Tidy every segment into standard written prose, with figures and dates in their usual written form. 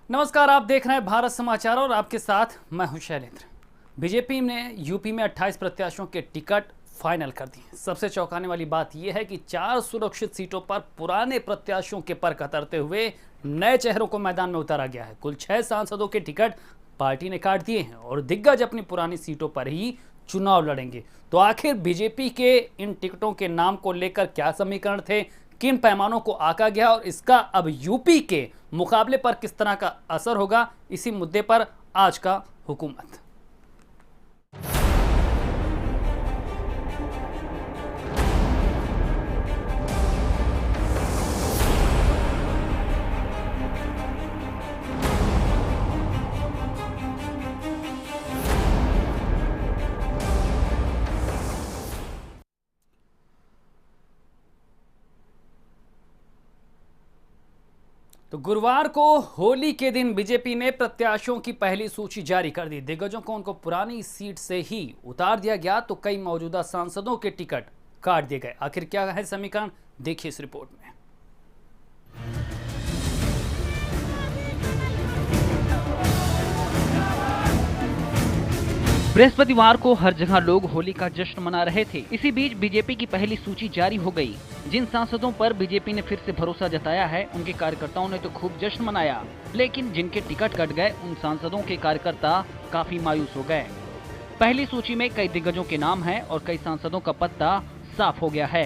नमस्कार, आप देख रहे हैं भारत समाचार और आपके साथ मैं हूं शैलेंद्र। बीजेपी ने यूपी में 28 प्रत्याशियों के टिकट फाइनल कर दिए। सबसे चौंकाने वाली बात यह है कि 4 सुरक्षित सीटों पर पुराने प्रत्याशियों के पर कतरते हुए नए चेहरों को मैदान में उतारा गया है। कुल 6 सांसदों के टिकट पार्टी ने काट दिए हैं और दिग्गज अपनी पुरानी सीटों पर ही चुनाव लड़ेंगे। तो आखिर बीजेपी के इन टिकटों के नाम को लेकर क्या समीकरण थे, किन पैमानों को आंका गया और इसका अब यूपी के मुकाबले पर किस तरह का असर होगा, इसी मुद्दे पर आज का हुकूमत। तो गुरुवार को होली के दिन बीजेपी ने प्रत्याशियों की पहली सूची जारी कर दी। दिग्गजों को उनको पुरानी सीट से ही उतार दिया गया तो कई मौजूदा सांसदों के टिकट काट दिए गए। आखिर क्या है समीकरण, देखिए इस रिपोर्ट में। बृहस्पतिवार को हर जगह लोग होली का जश्न मना रहे थे। इसी बीच बीजेपी की पहली सूची जारी हो गई। जिन सांसदों पर बीजेपी ने फिर से भरोसा जताया है, उनके कार्यकर्ताओं ने तो खूब जश्न मनाया, लेकिन जिनके टिकट कट गए उन सांसदों के कार्यकर्ता काफी मायूस हो गए। पहली सूची में कई दिग्गजों के नाम हैं और कई सांसदों का पत्ता साफ हो गया है।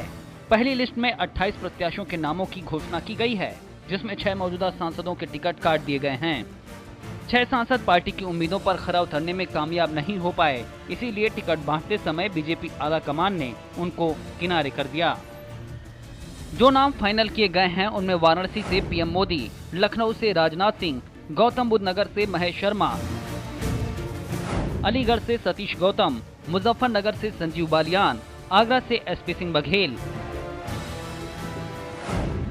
पहली लिस्ट में 28 प्रत्याशियों के नामों की घोषणा की गई है, जिसमें 6 मौजूदा सांसदों के टिकट काट दिए गए हैं। 6 सांसद पार्टी की उम्मीदों पर खरा उतरने में कामयाब नहीं हो पाए, इसीलिए टिकट बांटते समय बीजेपी आला कमान ने उनको किनारे कर दिया। जो नाम फाइनल किए गए हैं उनमें वाराणसी से पीएम मोदी, लखनऊ से राजनाथ सिंह, गौतम बुद्ध नगर से महेश शर्मा, अलीगढ़ से सतीश गौतम, मुजफ्फरनगर से संजीव बालियान, आगरा से एसपी सिंह बघेल,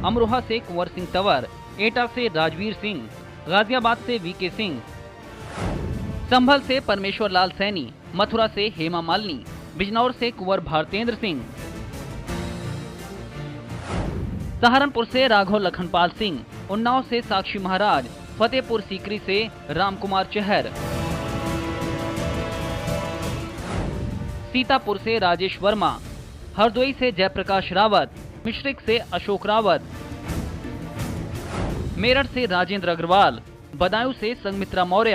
अमरोहा से कुंवर सिंह तंवर, एटा से राजवीर सिंह, गाजियाबाद से वीके सिंह, संभल से परमेश्वर लाल सैनी, मथुरा से हेमा मालिनी, बिजनौर से कुंवर भारतेंद्र सिंह, सहारनपुर से राघव लखनपाल सिंह, उन्नाव से साक्षी महाराज, फतेहपुर सीकरी से रामकुमार चहर, सीतापुर से राजेश वर्मा, हरदोई से जयप्रकाश रावत, मिश्रिक से अशोक रावत, मेरठ से राजेंद्र अग्रवाल, बदायूं से संगमित्रा मौर्य,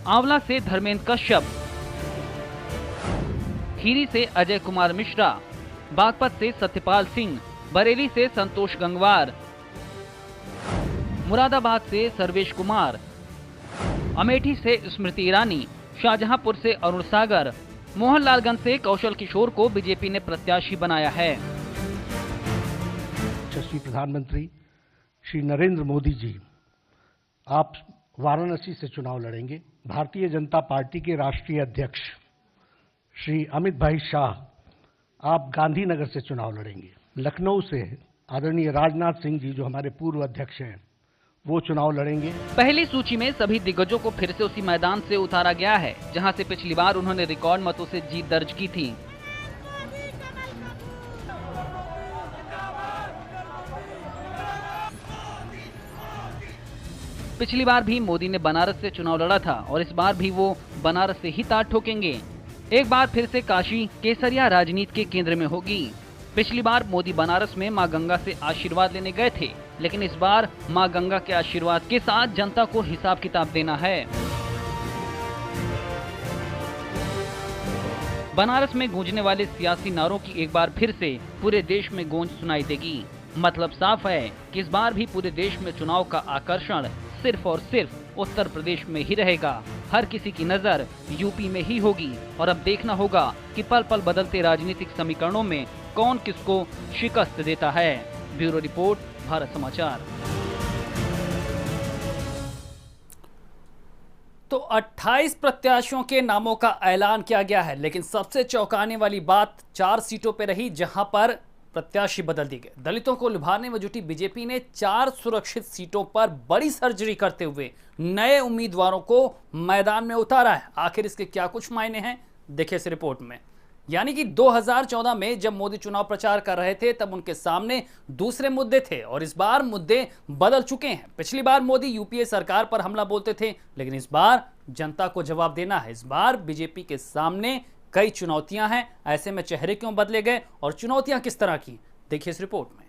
आंवला से धर्मेंद्र कश्यप, खीरी से अजय कुमार मिश्रा, बागपत से सत्यपाल सिंह, बरेली से संतोष गंगवार, मुरादाबाद से सर्वेश कुमार, अमेठी से स्मृति ईरानी, शाहजहांपुर से अरुण सागर, मोहनलालगंज से कौशल किशोर को बीजेपी ने प्रत्याशी बनाया है। यशस्वी प्रधानमंत्री श्री नरेंद्र मोदी जी, आप वाराणसी से चुनाव लड़ेंगे। भारतीय जनता पार्टी के राष्ट्रीय अध्यक्ष श्री अमित भाई शाह, आप गांधीनगर से चुनाव लड़ेंगे। लखनऊ से आदरणीय राजनाथ सिंह जी, जो हमारे पूर्व अध्यक्ष हैं, वो चुनाव लड़ेंगे। पहली सूची में सभी दिग्गजों को फिर से उसी मैदान से उतारा गया है, जहां से पिछली बार उन्होंने रिकॉर्ड मतों से जीत दर्ज की थी। पिछली बार भी मोदी ने बनारस से चुनाव लड़ा था और इस बार भी वो बनारस से ही तार ठोकेंगे। एक बार फिर से काशी केसरिया राजनीति के केंद्र में होगी। पिछली बार मोदी बनारस में मां गंगा से आशीर्वाद लेने गए थे, लेकिन इस बार मां गंगा के आशीर्वाद के साथ जनता को हिसाब किताब देना है। बनारस में गूंजने वाले सियासी नारों की एक बार फिर से पूरे देश में गूंज सुनाई देगी। मतलब साफ है कि इस बार भी पूरे देश में चुनाव का आकर्षण सिर्फ और सिर्फ उत्तर प्रदेश में ही रहेगा। हर किसी की नजर यूपी में ही होगी और अब देखना होगा कि पल पल बदलते राजनीतिक समीकरणों में कौन किसको शिकस्त देता है। ब्यूरो रिपोर्ट, भारत समाचार। तो 28 प्रत्याशियों के नामों का ऐलान किया गया है, लेकिन सबसे चौंकाने वाली बात 4 सीटों पर रही जहां पर प्रत्याशी बदल दी गए। दलितों को लुभाने में जुटी बीजेपी ने 4 सुरक्षित सीटों पर बड़ी सर्जरी करते हुए नए उम्मीदवारों को मैदान में उतारा है। आखिर इसके क्या कुछ मायने हैं, देखिए इस रिपोर्ट में। यानी कि 2014 में जब मोदी चुनाव प्रचार कर रहे थे तब उनके सामने दूसरे मुद्दे थे और इस बार मुद्दे बदल चुके हैं। पिछली बार मोदी यूपीए सरकार पर हमला बोलते थे, लेकिन इस बार जनता को जवाब देना है। इस बार बीजेपी के सामने कई चुनौतियां हैं। ऐसे में चेहरे क्यों बदले गए और चुनौतियां किस तरह की, देखिए इस रिपोर्ट में।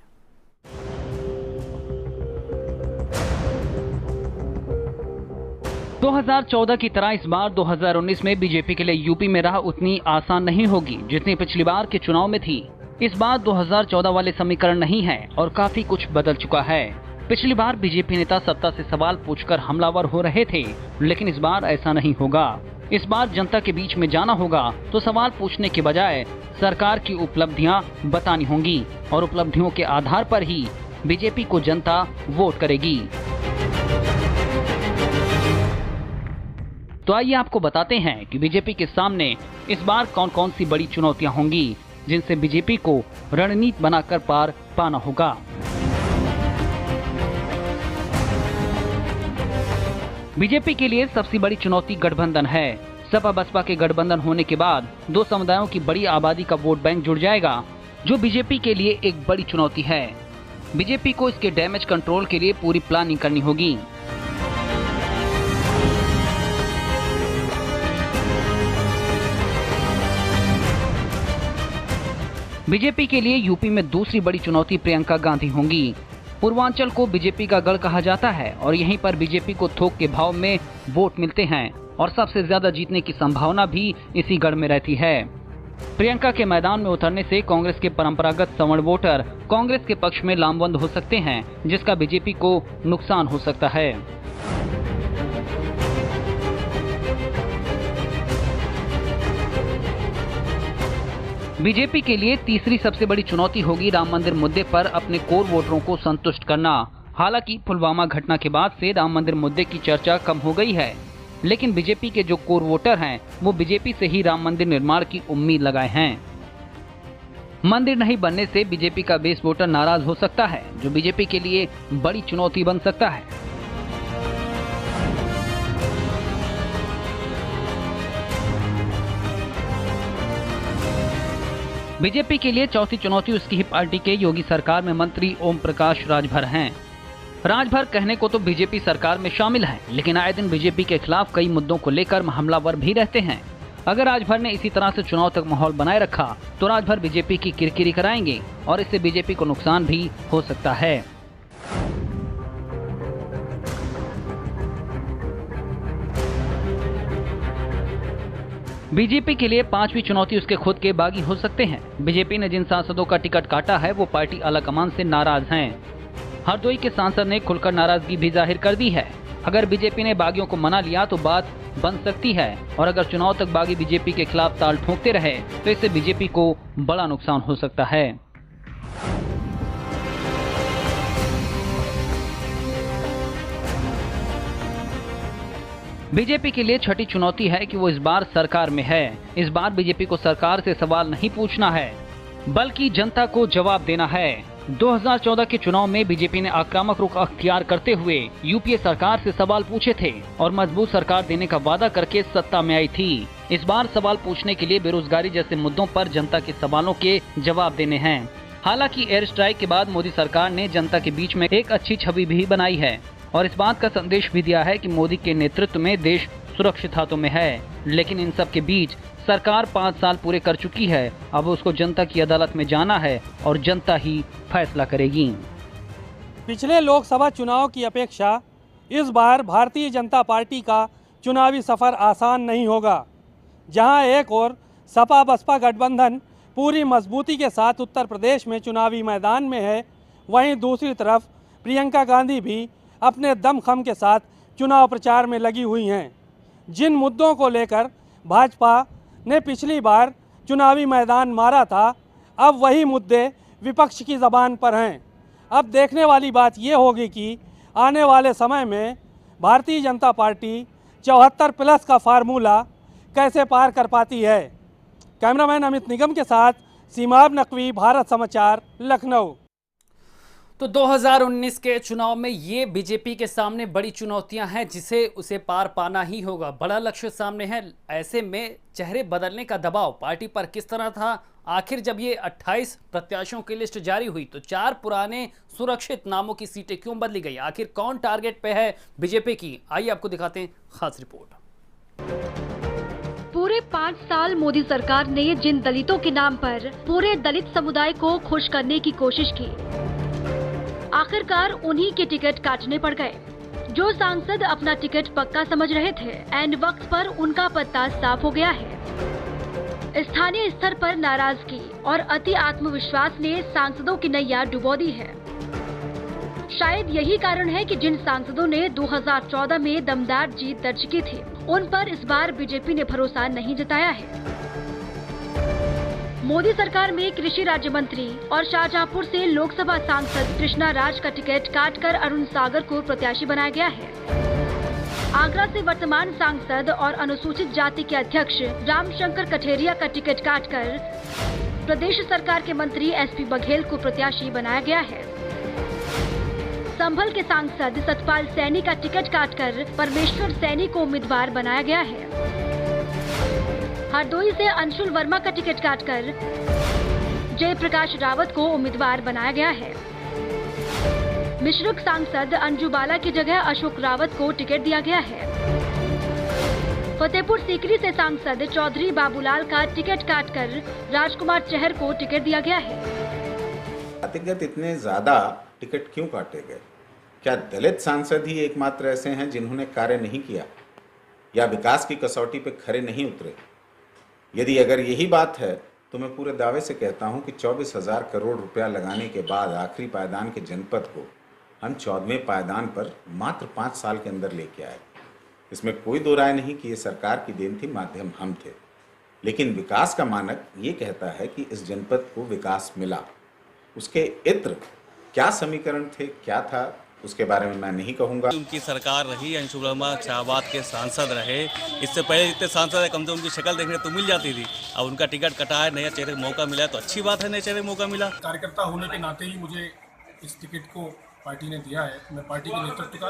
2014 की तरह इस बार 2019 में बीजेपी के लिए यूपी में राह उतनी आसान नहीं होगी जितनी पिछली बार के चुनाव में थी। इस बार 2014 वाले समीकरण नहीं है और काफी कुछ बदल चुका है। पिछली बार बीजेपी नेता सत्ता से सवाल पूछकर हमलावर हो रहे थे, लेकिन इस बार ऐसा नहीं होगा। इस बार जनता के बीच में जाना होगा तो सवाल पूछने के बजाय सरकार की उपलब्धियां बतानी होंगी और उपलब्धियों के आधार पर ही बीजेपी को जनता वोट करेगी। तो आइए आपको बताते हैं कि बीजेपी के सामने इस बार कौन कौन सी बड़ी चुनौतियां होंगी जिनसे बीजेपी को रणनीति बनाकर पार पाना होगा। बीजेपी के लिए सबसे बड़ी चुनौती गठबंधन है। सपा बसपा के गठबंधन होने के बाद दो समुदायों की बड़ी आबादी का वोट बैंक जुड़ जाएगा, जो बीजेपी के लिए एक बड़ी चुनौती है। बीजेपी को इसके डैमेज कंट्रोल के लिए पूरी प्लानिंग करनी होगी। बीजेपी के लिए यूपी में दूसरी बड़ी चुनौती प्रियंका गांधी होंगी। पूर्वांचल को बीजेपी का गढ़ कहा जाता है और यहीं पर बीजेपी को थोक के भाव में वोट मिलते हैं और सबसे ज्यादा जीतने की संभावना भी इसी गढ़ में रहती है। प्रियंका के मैदान में उतरने से कांग्रेस के परंपरागत सवर्ण वोटर कांग्रेस के पक्ष में लामबंद हो सकते हैं, जिसका बीजेपी को नुकसान हो सकता है। बीजेपी के लिए तीसरी सबसे बड़ी चुनौती होगी राम मंदिर मुद्दे पर अपने कोर वोटरों को संतुष्ट करना। हालांकि पुलवामा घटना के बाद से राम मंदिर मुद्दे की चर्चा कम हो गई है, लेकिन बीजेपी के जो कोर वोटर हैं वो बीजेपी से ही राम मंदिर निर्माण की उम्मीद लगाए हैं। मंदिर नहीं बनने से बीजेपी का बेस वोटर नाराज हो सकता है, जो बीजेपी के लिए बड़ी चुनौती बन सकता है। बीजेपी के लिए चौथी चुनौती उसकी ही पार्टी के योगी सरकार में मंत्री ओम प्रकाश राजभर हैं। राजभर कहने को तो बीजेपी सरकार में शामिल हैं, लेकिन आए दिन बीजेपी के खिलाफ कई मुद्दों को लेकर हमलावर भी रहते हैं। अगर राजभर ने इसी तरह से चुनाव तक माहौल बनाए रखा तो राजभर बीजेपी की किरकिरी कराएंगे और इससे बीजेपी को नुकसान भी हो सकता है। बीजेपी के लिए पांचवी चुनौती उसके खुद के बागी हो सकते हैं। बीजेपी ने जिन सांसदों का टिकट काटा है वो पार्टी आलाकमान से नाराज हैं। हरदोई के सांसद ने खुलकर नाराजगी भी जाहिर कर दी है। अगर बीजेपी ने बागियों को मना लिया तो बात बन सकती है और अगर चुनाव तक बागी बीजेपी के खिलाफ ताल ठोकते रहे तो इससे बीजेपी को बड़ा नुकसान हो सकता है। बीजेपी के लिए छठी चुनौती है कि वो इस बार सरकार में है। इस बार बीजेपी को सरकार से सवाल नहीं पूछना है, बल्कि जनता को जवाब देना है। 2014 के चुनाव में बीजेपी ने आक्रामक रुख अख्तियार करते हुए यूपीए सरकार से सवाल पूछे थे और मजबूत सरकार देने का वादा करके सत्ता में आई थी। इस बार सवाल पूछने के लिए बेरोजगारी जैसे मुद्दों पर जनता के सवालों के जवाब देने हैं। हालांकि एयर स्ट्राइक के बाद मोदी सरकार ने जनता के बीच में एक अच्छी छवि भी बनाई है और इस बात का संदेश भी दिया है कि मोदी के नेतृत्व में देश सुरक्षित हाथों में है। लेकिन इन सब के बीच सरकार 5 साल पूरे कर चुकी है। अब उसको जनता की अदालत में जाना है और जनता ही फैसला करेगी। पिछले लोकसभा चुनाव की अपेक्षा इस बार भारतीय जनता पार्टी का चुनावी सफर आसान नहीं होगा। जहां एक ओर सपा बसपा गठबंधन पूरी मजबूती के साथ उत्तर प्रदेश में चुनावी मैदान में है, वहीं दूसरी तरफ प्रियंका गांधी भी अपने दमखम के साथ चुनाव प्रचार में लगी हुई हैं। जिन मुद्दों को लेकर भाजपा ने पिछली बार चुनावी मैदान मारा था, अब वही मुद्दे विपक्ष की ज़बान पर हैं। अब देखने वाली बात ये होगी कि आने वाले समय में भारतीय जनता पार्टी 74+ का फार्मूला कैसे पार कर पाती है। कैमरामैन अमित निगम के साथ सीमाब नकवी, भारत समाचार, लखनऊ। तो 2019 के चुनाव में ये बीजेपी के सामने बड़ी चुनौतियां हैं जिसे उसे पार पाना ही होगा। बड़ा लक्ष्य सामने है। ऐसे में चेहरे बदलने का दबाव पार्टी पर किस तरह था? आखिर जब ये 28 प्रत्याशियों की लिस्ट जारी हुई तो 4 पुराने सुरक्षित नामों की सीटें क्यों बदली गई? आखिर कौन टारगेट पे है बीजेपी की? आइए आपको दिखाते हैं खास रिपोर्ट। पूरे 5 साल मोदी सरकार ने जिन दलितों के नाम पर पूरे दलित समुदाय को खुश करने की कोशिश की, आखिरकार उन्हीं के टिकट काटने पड़ गए। जो सांसद अपना टिकट पक्का समझ रहे थे, एंड वक्त पर उनका पत्ता साफ हो गया है। स्थानीय स्तर पर नाराजगी और अति आत्मविश्वास ने सांसदों की नैया डुबो दी है। शायद यही कारण है कि जिन सांसदों ने 2014 में दमदार जीत दर्ज की थी, उन पर इस बार बीजेपी ने भरोसा नहीं जताया है। मोदी सरकार में कृषि राज्य मंत्री और शाहजहांपुर से लोकसभा सांसद कृष्णा राज का टिकट काटकर अरुण सागर को प्रत्याशी बनाया गया है। आगरा से वर्तमान सांसद और अनुसूचित जाति के अध्यक्ष रामशंकर कठेरिया का टिकट काटकर प्रदेश सरकार के मंत्री एसपी बघेल को प्रत्याशी बनाया गया है। संभल के सांसद सतपाल सैनी का टिकट काटकर परमेश्वर सैनी को उम्मीदवार बनाया गया है। हरदोई से अंशुल वर्मा का टिकट काटकर जयप्रकाश रावत को उम्मीदवार बनाया गया है। मिश्रिक सांसद अंजू बाला की जगह अशोक रावत को टिकट दिया गया है। फतेहपुर सीकरी से सांसद चौधरी बाबूलाल का टिकट काटकर राजकुमार चहर को टिकट दिया गया है। जातिगत इतने ज्यादा टिकट क्यों काटे गए? क्या दलित सांसद ही एकमात्र ऐसे हैं जिन्होंने कार्य नहीं किया या विकास की कसौटी पे खरे नहीं उतरे? यदि अगर यही बात है तो मैं पूरे दावे से कहता हूं कि 24,000 करोड़ रुपया लगाने के बाद आखिरी पायदान के जनपद को हम 14वें पायदान पर मात्र 5 साल के अंदर लेके आए। इसमें कोई दो राय नहीं कि ये सरकार की देन थी, माध्यम हम थे। लेकिन विकास का मानक ये कहता है कि इस जनपद को विकास मिला। उसके इत्र क्या समीकरण थे, क्या था, उसके बारे में मैं नहीं कहूँगा। उनकी सरकार रही, अंशुल वर्मा शाहबाद के सांसद रहे। इससे पहले जितने सांसद है, कम से कम उनकी शक्ल देखने तो मिल जाती थी। अब उनका टिकट कटा है, नया चेहरे मौका मिला तो अच्छी बात है, नए चेहरे मौका मिला। कार्यकर्ता होने के नाते ही मुझे इस टिकट को पार्टी ने दिया है। मैं पार्टी के नेतृत्व का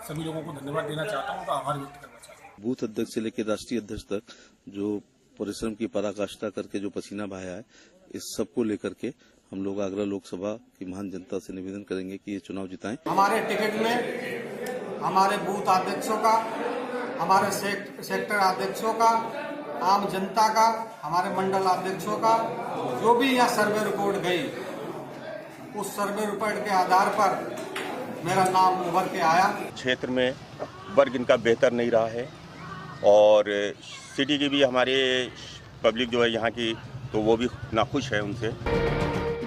सभी लोगों को धन्यवाद देना चाहता हूँ, उनका आभार व्यक्त करना चाहता हूँ। बूथ अध्यक्ष से लेकर राष्ट्रीय अध्यक्ष तक जो परिश्रम की पराकाष्ठा करके जो पसीना बहाया है, इस सब को लेकर के हम लोग आगरा लोकसभा की महान जनता से निवेदन करेंगे कि ये चुनाव जिताएं। हमारे टिकट में हमारे बूथ अध्यक्षों का, हमारे सेक्टर अध्यक्षों का, आम जनता का, हमारे मंडल अध्यक्षों का जो भी यहाँ सर्वे रिपोर्ट गई, उस सर्वे रिपोर्ट के आधार पर मेरा नाम उभर के आया। क्षेत्र में वर्ग इनका बेहतर नहीं रहा है और सिटी की भी हमारे पब्लिक जो है यहाँ की, तो वो भी नाखुश है उनसे।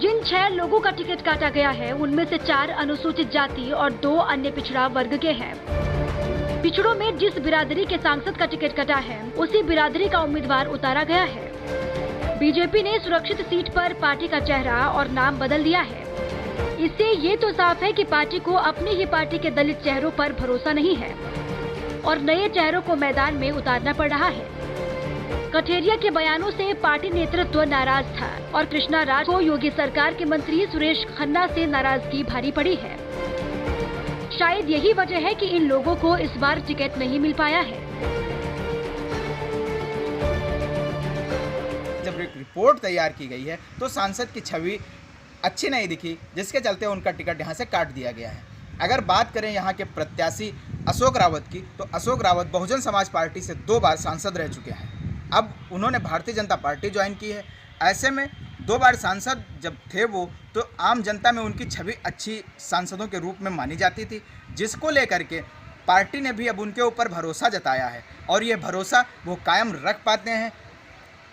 जिन 6 लोगों का टिकट काटा गया है, उनमें से 4 अनुसूचित जाति और 2 अन्य पिछड़ा वर्ग के हैं। पिछड़ों में जिस बिरादरी के सांसद का टिकट कटा है, उसी बिरादरी का उम्मीदवार उतारा गया है। बीजेपी ने सुरक्षित सीट पर पार्टी का चेहरा और नाम बदल दिया है। इससे ये तो साफ है कि पार्टी को अपनी ही पार्टी के दलित चेहरों पर भरोसा नहीं है और नए चेहरों को मैदान में उतारना पड़ रहा है। कठेरिया के बयानों से पार्टी नेतृत्व नाराज था और कृष्णा राज को योगी सरकार के मंत्री सुरेश खन्ना से नाराजगी भारी पड़ी है। शायद यही वजह है कि इन लोगों को इस बार टिकट नहीं मिल पाया है। जब एक रिपोर्ट तैयार की गई है तो सांसद की छवि अच्छी नहीं दिखी, जिसके चलते उनका टिकट यहाँ से काट दिया गया है। अगर बात करें यहाँ के प्रत्याशी अशोक रावत की, तो अशोक रावत बहुजन समाज पार्टी से 2 बार सांसद रह चुके हैं। अब उन्होंने भारतीय जनता पार्टी ज्वाइन की है। ऐसे में 2 बार सांसद जब थे वो, तो आम जनता में उनकी छवि अच्छी सांसदों के रूप में मानी जाती थी, जिसको लेकर के पार्टी ने भी अब उनके ऊपर भरोसा जताया है और ये भरोसा वो कायम रख पाते हैं,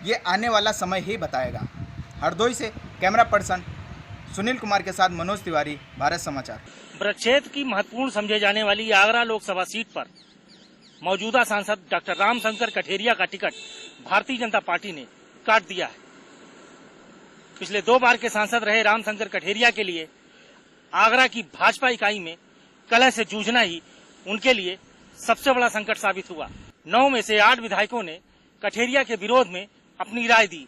ये आने वाला समय ही बताएगा। हरदोई से कैमरा पर्सन सुनील कुमार के साथ मनोज तिवारी, भारत समाचार। ब्रक्षेद की महत्वपूर्ण समझे जाने वाली आगरा लोकसभा सीट पर मौजूदा सांसद डॉक्टर रामशंकर कठेरिया का टिकट भारतीय जनता पार्टी ने काट दिया है। पिछले 2 बार के सांसद रहे रामशंकर कठेरिया के लिए आगरा की भाजपा इकाई में कलह से जूझना ही उनके लिए सबसे बड़ा संकट साबित हुआ। 9 में से 8 विधायकों ने कठेरिया के विरोध में अपनी राय दी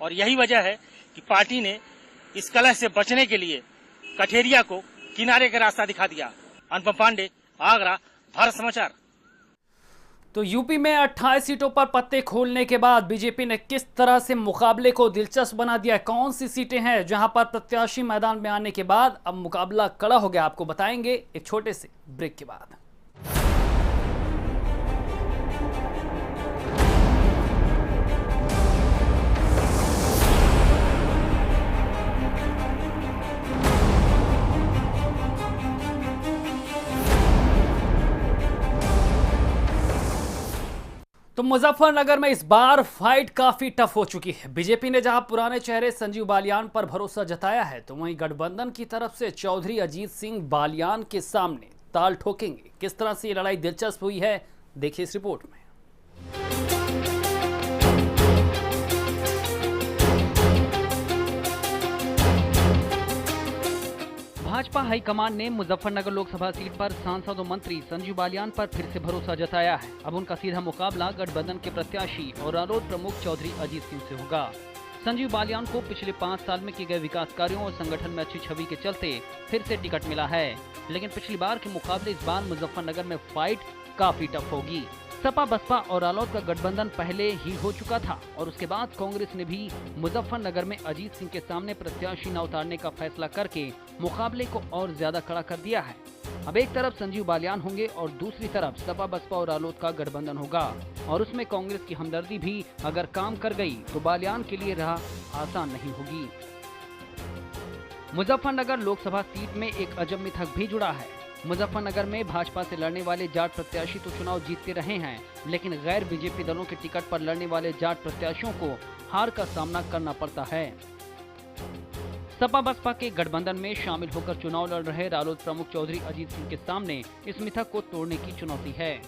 और यही वजह है कि पार्टी ने इस कलह से बचने के लिए कठेरिया को किनारे का रास्ता दिखा दिया। अनुपम पांडे, आगरा, भारत समाचार। तो यूपी में 28 सीटों पर पत्ते खोलने के बाद बीजेपी ने किस तरह से मुकाबले को दिलचस्प बना दिया, कौन सी सीटें हैं जहां पर प्रत्याशी मैदान में आने के बाद अब मुकाबला कड़ा हो गया, आपको बताएंगे एक छोटे से ब्रेक के बाद। तो मुजफ्फरनगर में इस बार फाइट काफी टफ हो चुकी है। बीजेपी ने जहां पुराने चेहरे संजीव बालियान पर भरोसा जताया है, तो वहीं गठबंधन की तरफ से चौधरी अजीत सिंह बालियान के सामने ताल ठोकेंगे। किस तरह से ये लड़ाई दिलचस्प हुई है, देखिए इस रिपोर्ट में। भाजपा हाईकमान ने मुजफ्फरनगर लोकसभा सीट पर सांसद और मंत्री संजीव बालियान पर फिर से भरोसा जताया है। अब उनका सीधा मुकाबला गठबंधन के प्रत्याशी और रालोद प्रमुख चौधरी अजीत सिंह से होगा। संजीव बालियान को पिछले 5 साल में किए गए विकास कार्यों और संगठन में अच्छी छवि के चलते फिर से टिकट मिला है, लेकिन पिछली बार के मुकाबले इस बार मुजफ्फरनगर में फाइट काफी टफ होगी। सपा बसपा और रालोद का गठबंधन पहले ही हो चुका था और उसके बाद कांग्रेस ने भी मुजफ्फरनगर में अजीत सिंह के सामने प्रत्याशी न उतारने का फैसला करके मुकाबले को और ज्यादा कड़ा कर दिया है। अब एक तरफ संजीव बालियान होंगे और दूसरी तरफ सपा बसपा और रालोद का गठबंधन होगा और उसमें कांग्रेस की हमदर्दी भी अगर काम कर गई तो बालियान के लिए राह आसान नहीं होगी। मुजफ्फरनगर लोकसभा सीट में एक अजब मिथक भी जुड़ा है। मुजफ्फरनगर में भाजपा से लड़ने वाले जाट प्रत्याशी तो चुनाव जीतते रहे हैं, लेकिन गैर बीजेपी दलों के टिकट पर लड़ने वाले जाट प्रत्याशियों को हार का सामना करना पड़ता है। सपा बसपा के गठबंधन में शामिल होकर चुनाव लड़ रहे रालोद प्रमुख चौधरी अजीत सिंह के सामने इस मिथक को तोड़ने की चुनौती है।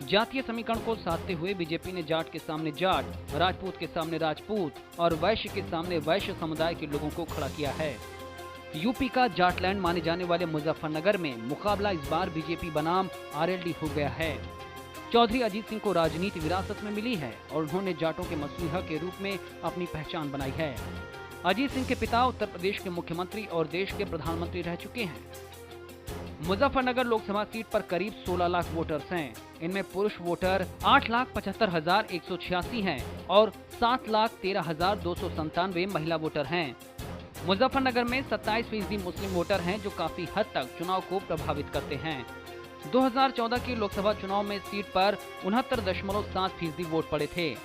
जातीय समीकरण को साधते हुए बीजेपी ने जाट के सामने जाट, राजपूत के सामने राजपूत और वैश्य के सामने वैश्य समुदाय के लोगों को खड़ा किया है। यूपी का जाटलैंड माने जाने वाले मुजफ्फरनगर में मुकाबला इस बार बीजेपी बनाम आरएलडी हो गया है। चौधरी अजीत सिंह को राजनीति विरासत में मिली है और उन्होंने जाटों के मसीहा के रूप में अपनी पहचान बनाई है। अजीत सिंह के पिता उत्तर प्रदेश के मुख्यमंत्री और देश के प्रधानमंत्री रह चुके हैं। मुजफ्फरनगर लोकसभा सीट पर करीब 16 लाख वोटर्स हैं। इनमें पुरुष वोटर 8,75,186 हैं और 7,13,297 महिला वोटर हैं। मुजफ्फरनगर में 27% मुस्लिम वोटर हैं जो काफी हद तक चुनाव को प्रभावित करते हैं। 2014 के लोकसभा चुनाव में सीट पर 69.7% वोट पड़े थे।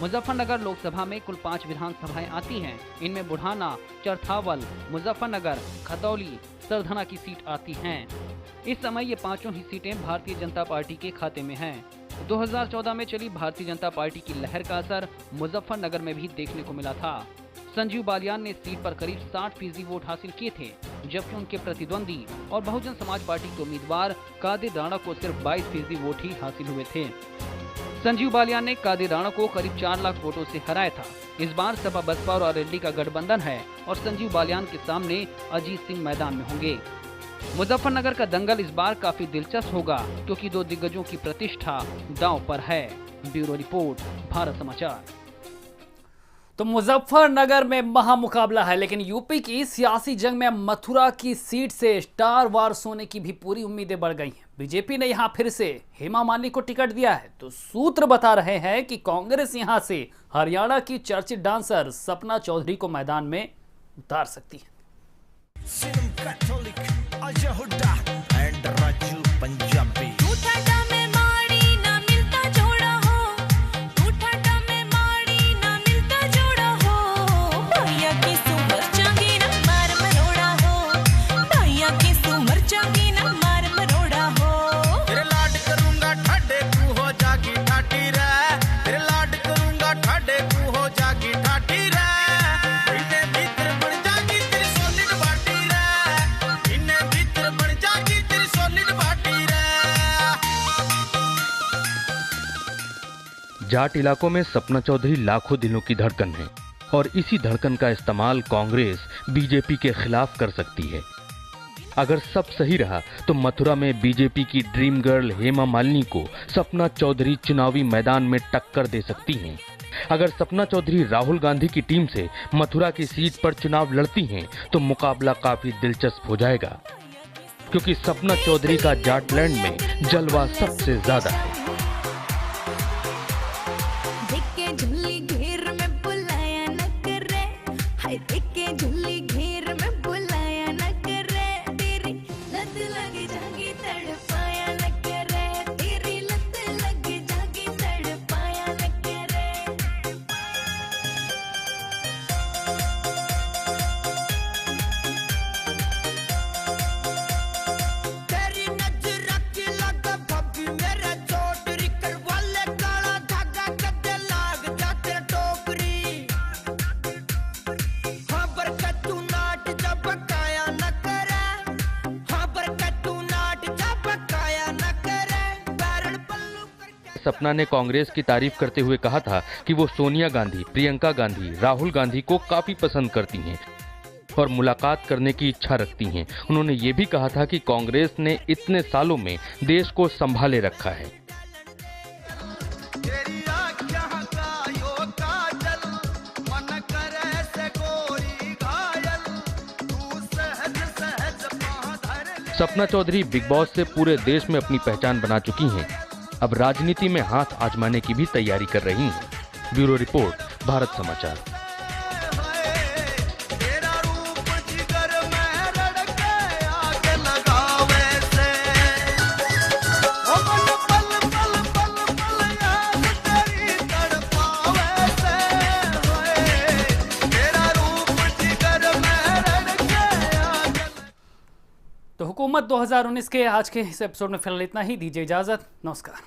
मुजफ्फरनगर लोकसभा में कुल 5 विधानसभाएं आती हैं। इनमें बुढ़ाना, चरथावल, मुजफ्फरनगर, खतौली, सरधना की सीट आती हैं। इस समय ये पांचों ही सीटें भारतीय जनता पार्टी के खाते में हैं। 2014 में चली भारतीय जनता पार्टी की लहर का असर मुजफ्फरनगर में भी देखने को मिला था। संजीव बालियान ने सीट पर करीब 60% वोट हासिल किए थे, जबकि उनके प्रतिद्वंदी और बहुजन समाज पार्टी के उम्मीदवार कादिर राणा को सिर्फ 22% वोट ही हासिल हुए थे। संजीव बालियान ने कादिर राणा को करीब 4 लाख वोटों से हराया था। इस बार सपा बसपा और आरएलडी का गठबंधन है और संजीव बालियान के सामने अजीत सिंह मैदान में होंगे। मुजफ्फरनगर का दंगल इस बार काफी दिलचस्प होगा क्योंकि 2 दिग्गजों की प्रतिष्ठा दांव पर है। ब्यूरो रिपोर्ट, भारत समाचार। तो मुजफ्फरनगर में महामुकाबला है, लेकिन यूपी की सियासी जंग में मथुरा की सीट से स्टार वार्स होने की भी पूरी उम्मीदें बढ़ गई हैं। बीजेपी ने यहां फिर से हेमा मालिनी को टिकट दिया है, तो सूत्र बता रहे हैं कि कांग्रेस यहां से हरियाणा की चर्चित डांसर सपना चौधरी को मैदान में उतार सकती है। जाट इलाकों में सपना चौधरी लाखों दिलों की धड़कन है और इसी धड़कन का इस्तेमाल कांग्रेस बीजेपी के खिलाफ कर सकती है। अगर सब सही रहा तो मथुरा में बीजेपी की ड्रीम गर्ल हेमा मालिनी को सपना चौधरी चुनावी मैदान में टक्कर दे सकती हैं। अगर सपना चौधरी राहुल गांधी की टीम से मथुरा की सीट पर चुनाव लड़ती हैं तो मुकाबला काफी दिलचस्प हो जाएगा, क्योंकि सपना चौधरी का जाटलैंड में जलवा सबसे ज्यादा है। सपना ने कांग्रेस की तारीफ करते हुए कहा था कि वो सोनिया गांधी, प्रियंका गांधी, राहुल गांधी को काफी पसंद करती हैं और मुलाकात करने की इच्छा रखती हैं। उन्होंने ये भी कहा था कि कांग्रेस ने इतने सालों में देश को संभाले रखा है। सपना चौधरी बिग बॉस से पूरे देश में अपनी पहचान बना चुकी हैं। अब राजनीति में हाथ आजमाने की भी तैयारी कर रही हैं। ब्यूरो रिपोर्ट, भारत समाचार। तो हुकूमत 2019 के आज के इस एपिसोड में फिलहाल इतना ही। दीजिए इजाजत, नमस्कार।